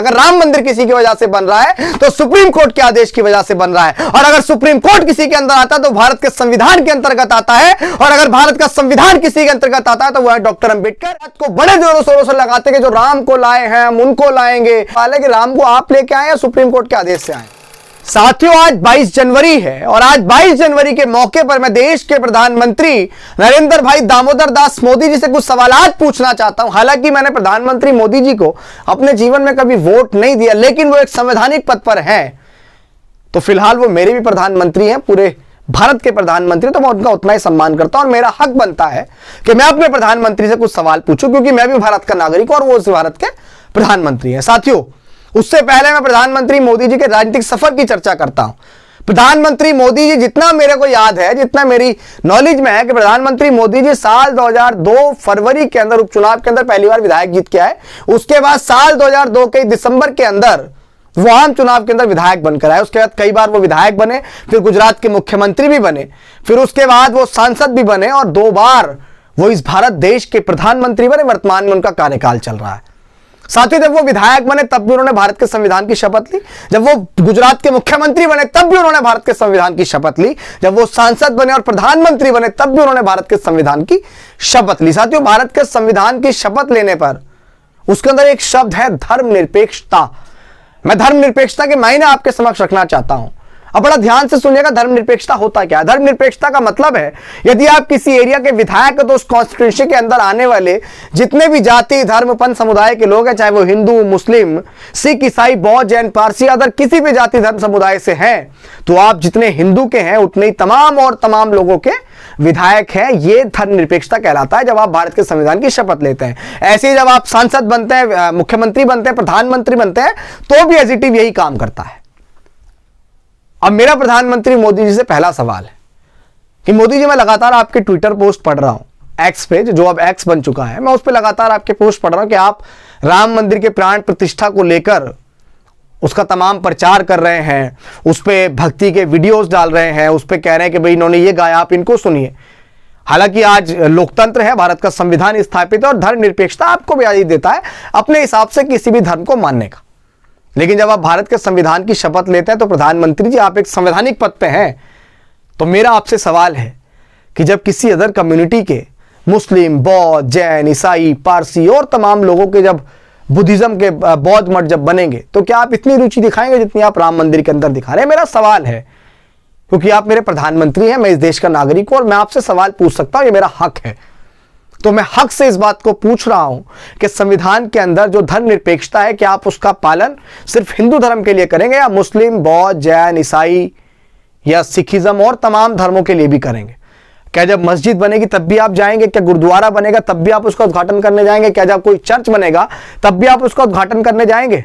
अगर राम मंदिर किसी की वजह से बन रहा है तो सुप्रीम कोर्ट के आदेश की वजह से बन रहा है, और अगर सुप्रीम कोर्ट किसी के अंदर आता है तो भारत के संविधान के अंतर्गत आता है, और अगर भारत का संविधान किसी के अंतर्गत आता है तो वह है डॉक्टर अंबेडकर। को बड़े जोरों शोरों से लगाते कि जो राम को लाए हैं हम उनको लाएंगे, हालांकि राम को आप लेके आए या सुप्रीम कोर्ट के आदेश से आए। साथियों, आज 22 जनवरी है और आज 22 जनवरी के मौके पर मैं देश के प्रधानमंत्री नरेंद्र भाई दामोदर दास मोदी जी से कुछ सवालात पूछना चाहता हूं। हालांकि मैंने प्रधानमंत्री मोदी जी को अपने जीवन में कभी वोट नहीं दिया, लेकिन वो एक संवैधानिक पद पर हैं, तो फिलहाल वो मेरे भी प्रधानमंत्री हैं, पूरे भारत के प्रधानमंत्री, तो मैं उनका उतना ही सम्मान करता हूं और मेरा हक बनता है कि मैं अपने प्रधानमंत्री से कुछ सवाल पूछूं, क्योंकि मैं भी भारत का नागरिक और वो उस भारत के प्रधानमंत्री हैं। साथियों, उससे पहले मैं प्रधानमंत्री मोदी जी के राजनीतिक सफर की चर्चा करता हूं। प्रधानमंत्री मोदी जी, जितना मेरे को याद है, जितना मेरी नॉलेज में है, कि प्रधानमंत्री मोदी जी साल 2002 फरवरी के अंदर उपचुनाव के अंदर पहली बार विधायक जीत के आए। उसके बाद साल 2002 के दिसंबर के अंदर वो आम चुनाव के अंदर विधायक बनकर आए। उसके बाद कई बार वो विधायक बने, फिर गुजरात के मुख्यमंत्री भी बने, फिर उसके बाद वो सांसद भी बने और 2 बार वो इस भारत देश के प्रधानमंत्री बने। वर्तमान में उनका कार्यकाल चल रहा है। साथियों, जब वो विधायक बने तब भी उन्होंने भारत के संविधान की शपथ ली, जब वो गुजरात के मुख्यमंत्री बने तब भी उन्होंने भारत के संविधान की शपथ ली, जब वो सांसद बने और प्रधानमंत्री बने तब भी उन्होंने भारत के संविधान की शपथ ली। साथियों, भारत के संविधान की शपथ लेने पर उसके अंदर एक शब्द है धर्मनिरपेक्षता। मैं धर्मनिरपेक्षता के मायने आपके समक्ष रखना चाहता हूं। अब बड़ा ध्यान से सुनिएगा, धर्मनिरपेक्षता होता क्या है। धर्मनिरपेक्षता का मतलब है, यदि आप किसी एरिया के विधायक हैं तो उस कॉन्स्टिट्यूंसी के अंदर आने वाले जितने भी जाति धर्म पंथ समुदाय के लोग हैं, चाहे वो हिंदू मुस्लिम सिख ईसाई बौद्ध जैन पारसी अदर किसी भी जाति धर्म समुदाय से हैं, तो आप जितने हिंदू के हैं उतने ही तमाम और तमाम लोगों के विधायक हैं। ये धर्मनिरपेक्षता कहलाता है जब आप भारत के संविधान की शपथ लेते हैं। ऐसे ही जब आप सांसद बनते हैं, मुख्यमंत्री बनते हैं, प्रधानमंत्री बनते हैं, तो भी एजीटिव यही काम करता है। अब मेरा प्रधानमंत्री मोदी जी से पहला सवाल है कि मोदी जी, मैं लगातार आपके ट्विटर पोस्ट पढ़ रहा हूं, एक्स पे, जो अब एक्स बन चुका है, मैं उस पर लगातार आपके पोस्ट पढ़ रहा हूं कि आप राम मंदिर के प्राण प्रतिष्ठा को लेकर उसका तमाम प्रचार कर रहे हैं, उस पर भक्ति के वीडियोस डाल रहे हैं, उस पर कह रहे हैं कि भाई इन्होंने ये गाया, आप इनको सुनिए। हालांकि आज लोकतंत्र है, भारत का संविधान स्थापित है और धर्मनिरपेक्षता आपको भी आज़ादी देता है अपने हिसाब से किसी भी धर्म को मानने का। लेकिन जब आप भारत के संविधान की शपथ लेते हैं तो प्रधानमंत्री जी, आप एक संवैधानिक पद पे हैं, तो मेरा आपसे सवाल है कि जब किसी अदर कम्युनिटी के मुस्लिम बौद्ध जैन ईसाई पारसी और तमाम लोगों के जब बुद्धिज्म के बौद्ध मठ जब बनेंगे, तो क्या आप इतनी रुचि दिखाएंगे जितनी आप राम मंदिर के अंदर दिखा रहे हैं? मेरा सवाल है, क्योंकि आप मेरे प्रधानमंत्री हैं, मैं इस देश का नागरिक हूं और मैं आपसे सवाल पूछ सकता हूं, ये मेरा हक है। तो मैं हक से इस बात को पूछ रहा हूं कि संविधान के अंदर जो धर्मनिरपेक्षता है, क्या आप उसका पालन सिर्फ हिंदू धर्म के लिए करेंगे या मुस्लिम बौद्ध जैन ईसाई या सिखिज्म और तमाम धर्मों के लिए भी करेंगे? क्या जब मस्जिद बनेगी तब भी आप जाएंगे? क्या गुरुद्वारा बनेगा तब भी आप उसका उद्घाटन करने जाएंगे? क्या जब कोई चर्च बनेगा तब भी आप उसका उद्घाटन करने जाएंगे?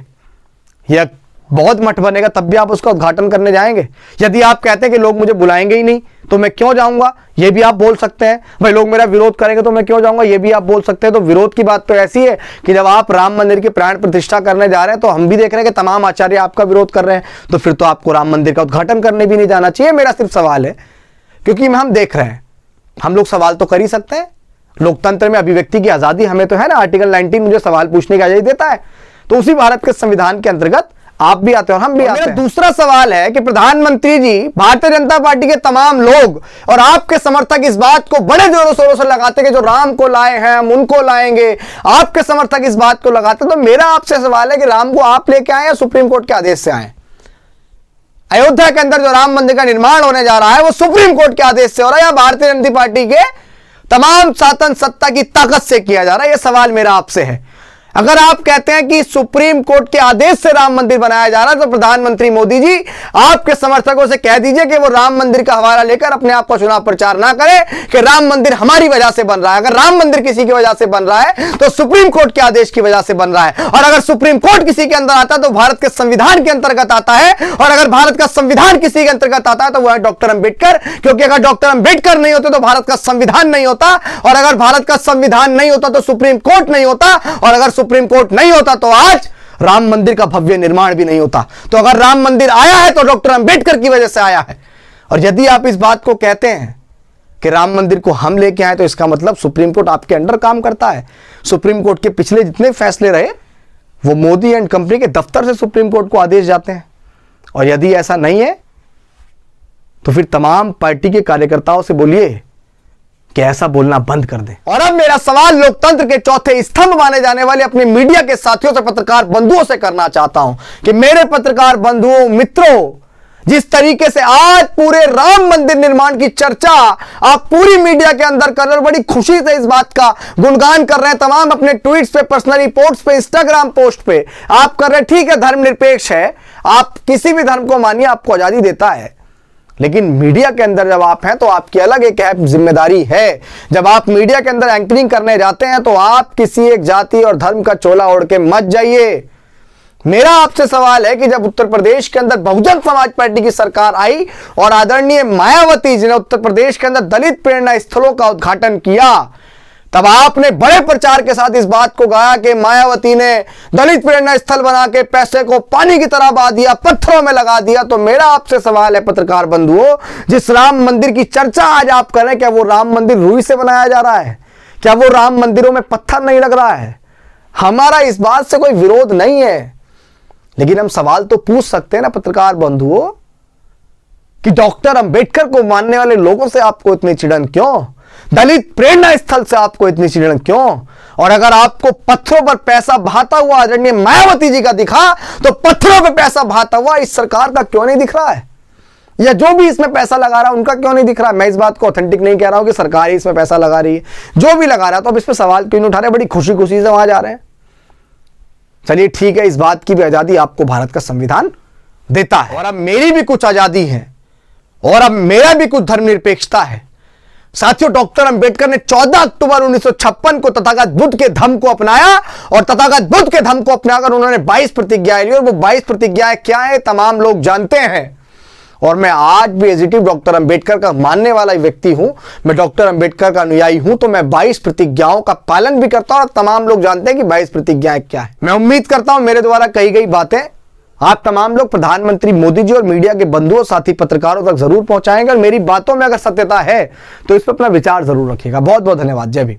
या बौद्ध मठ बनेगा तब भी आप उसका उद्घाटन करने जाएंगे? यदि आप कहते हैं कि लोग मुझे बुलाएंगे ही नहीं तो मैं क्यों जाऊंगा, ये भी आप बोल सकते हैं। भाई लोग मेरा विरोध करेंगे तो मैं क्यों जाऊंगा, ये भी आप बोल सकते हैं। तो विरोध की बात तो ऐसी है कि जब आप राम मंदिर की प्राण प्रतिष्ठा करने जा रहे हैं तो हम भी देख रहे हैं कि तमाम आचार्य आपका विरोध कर रहे हैं, तो फिर तो आपको राम मंदिर का उद्घाटन करने भी नहीं जाना चाहिए। मेरा सिर्फ सवाल है, क्योंकि हम देख रहे हैं, हम लोग सवाल तो कर ही सकते हैं, लोकतंत्र में अभिव्यक्ति की आजादी हमें तो है ना, आर्टिकल 19 मुझे सवाल पूछने की आजादी देता है। तो उसी भारत के संविधान के अंतर्गत आप भी आते हैं और हम भी आते हैं। दूसरा सवाल है कि प्रधानमंत्री जी, भारतीय जनता पार्टी के तमाम लोग और आपके समर्थक इस बात को बड़े जोरों शोरों से लगाते कि जो राम को लाए हैं हम उनको लाएंगे, आपके समर्थक इस बात को लगाते। तो मेरा आपसे सवाल है कि राम को आप लेके आए या सुप्रीम कोर्ट के आदेश से आए? अयोध्या के अंदर जो राम मंदिर का निर्माण होने जा रहा है वो सुप्रीम कोर्ट के आदेश से हो रहा है या भारतीय जनता पार्टी के तमाम शासन सत्ता की ताकत से किया जा रहा है? यह सवाल मेरा आपसे है। अगर आप कहते हैं कि सुप्रीम कोर्ट के आदेश से राम मंदिर बनाया जा रहा है, तो प्रधानमंत्री मोदी जी आपके समर्थकों से कह दीजिए कि वो राम मंदिर का हवाला लेकर अपने आप का चुनाव प्रचार ना करें कि राम मंदिर हमारी वजह से बन रहा है। अगर राम मंदिर किसी की वजह से बन रहा है तो सुप्रीम कोर्ट के आदेश की वजह से बन रहा है, और अगर सुप्रीम कोर्ट किसी के अंदर आता है तो भारत के संविधान के अंतर्गत आता है, और अगर भारत का संविधान किसी के अंतर्गत आता है तो वह है डॉक्टर अंबेडकर। क्योंकि अगर डॉक्टर अंबेडकर नहीं होते तो भारत का संविधान नहीं होता, और अगर भारत का संविधान नहीं होता तो सुप्रीम कोर्ट नहीं होता, और अगर सुप्रीम कोर्ट नहीं होता तो आज राम मंदिर का भव्य निर्माण भी नहीं होता। तो अगर राम मंदिर आया है तो डॉक्टर अंबेडकर की वजह से आया है। और यदि आप इस बात को कहते हैं कि राम मंदिर को हम लेके आए, तो इसका मतलब सुप्रीम कोर्ट आपके अंडर काम करता है। सुप्रीम कोर्ट के पिछले जितने फैसले रहे वो मोदी एंड कंपनी के दफ्तर से सुप्रीम कोर्ट को आदेश जाते हैं। और यदि ऐसा नहीं है तो फिर तमाम पार्टी के कार्यकर्ताओं से बोलिए कि ऐसा बोलना बंद कर दें। और अब मेरा सवाल लोकतंत्र के चौथे स्तंभ माने जाने वाले अपने मीडिया के साथियों से, पत्रकार बंधुओं से करना चाहता हूं कि मेरे पत्रकार बंधुओं, मित्रों, जिस तरीके से आज पूरे राम मंदिर निर्माण की चर्चा आप पूरी मीडिया के अंदर कर रहे हो, बड़ी खुशी से इस बात का गुणगान कर रहे हैं, तमाम अपने ट्वीट्स पे, पर्सनली पोस्ट पे, इंस्टाग्राम पोस्ट पे आप कर रहे हैं। ठीक है, धर्मनिरपेक्ष है, आप किसी भी धर्म को मानिए, आपको आजादी देता है, लेकिन मीडिया के अंदर जब आप हैं तो आपकी अलग एक जिम्मेदारी है। जब आप मीडिया के अंदर एंकरिंग करने जाते हैं तो आप किसी एक जाति और धर्म का चोला ओढ़ के मत जाइए। मेरा आपसे सवाल है कि जब उत्तर प्रदेश के अंदर बहुजन समाज पार्टी की सरकार आई और आदरणीय मायावती जी ने उत्तर प्रदेश के अंदर दलित प्रेरणा स्थलों का उद्घाटन किया, तब आपने बड़े प्रचार के साथ इस बात को गाया कि मायावती ने दलित प्रेरणा स्थल बना के पैसे को पानी की तरह बहा दिया, पत्थरों में लगा दिया। तो मेरा आपसे सवाल है पत्रकार बंधुओं, जिस राम मंदिर की चर्चा आज आप कर रहे हैं, क्या वो राम मंदिर रुई से बनाया जा रहा है? क्या वो राम मंदिरों में पत्थर नहीं लग रहा है? हमारा इस बात से कोई विरोध नहीं है, लेकिन हम सवाल तो पूछ सकते हैं ना पत्रकार बंधुओं कि डॉक्टर अंबेडकर को मानने वाले लोगों से आपको इतनी चिड़न क्यों? दलित प्रेरणा स्थल से आपको इतनी चिड़न क्यों? और अगर आपको पत्थरों पर पैसा बहाता हुआ आदरणीय मायावती जी का दिखा, तो पत्थरों पर पैसा बहाता हुआ इस सरकार का क्यों नहीं दिख रहा है? या जो भी इसमें पैसा लगा रहा है उनका क्यों नहीं दिख रहा है? मैं इस बात को ऑथेंटिक नहीं कह रहा हूं कि सरकार ही इसमें पैसा लगा रही है, जो भी लगा रहा है, तो अब इस पर सवाल क्यों नहीं उठा रहे? बड़ी खुशी खुशी से वहां जा रहे हैं। चलिए ठीक है, इस बात की भी आजादी आपको भारत का संविधान देता है, और अब मेरी भी कुछ आजादी है, और अब मेरा भी कुछ धर्मनिरपेक्षता है। साथियों, डॉक्टर अंबेडकर ने 14 अक्टूबर 1956 को तथागत बुद्ध के धम्म को अपनाया, और तथागत बुद्ध के धम्म को अपनाकर उन्होंने 22 प्रतिज्ञाएं ली, और वो 22 प्रतिज्ञाएं क्या है तमाम लोग जानते हैं। और मैं आज भी एजिटिव डॉक्टर अंबेडकर का मानने वाला व्यक्ति हूं, मैं डॉक्टर अंबेडकर का अनुयायी हूं, तो मैं 22 प्रतिज्ञाओं का पालन भी करता हूं, और तमाम लोग जानते हैं कि 22 प्रतिज्ञाएं क्या है। मैं उम्मीद करता हूं मेरे द्वारा कही गई बातें आप तमाम लोग प्रधानमंत्री मोदी जी और मीडिया के बंधुओं, साथी, पत्रकारों तक जरूर पहुंचाएंगे, और मेरी बातों में अगर सत्यता है तो इस पर अपना विचार जरूर रखिएगा। बहुत बहुत धन्यवाद। जय भीम।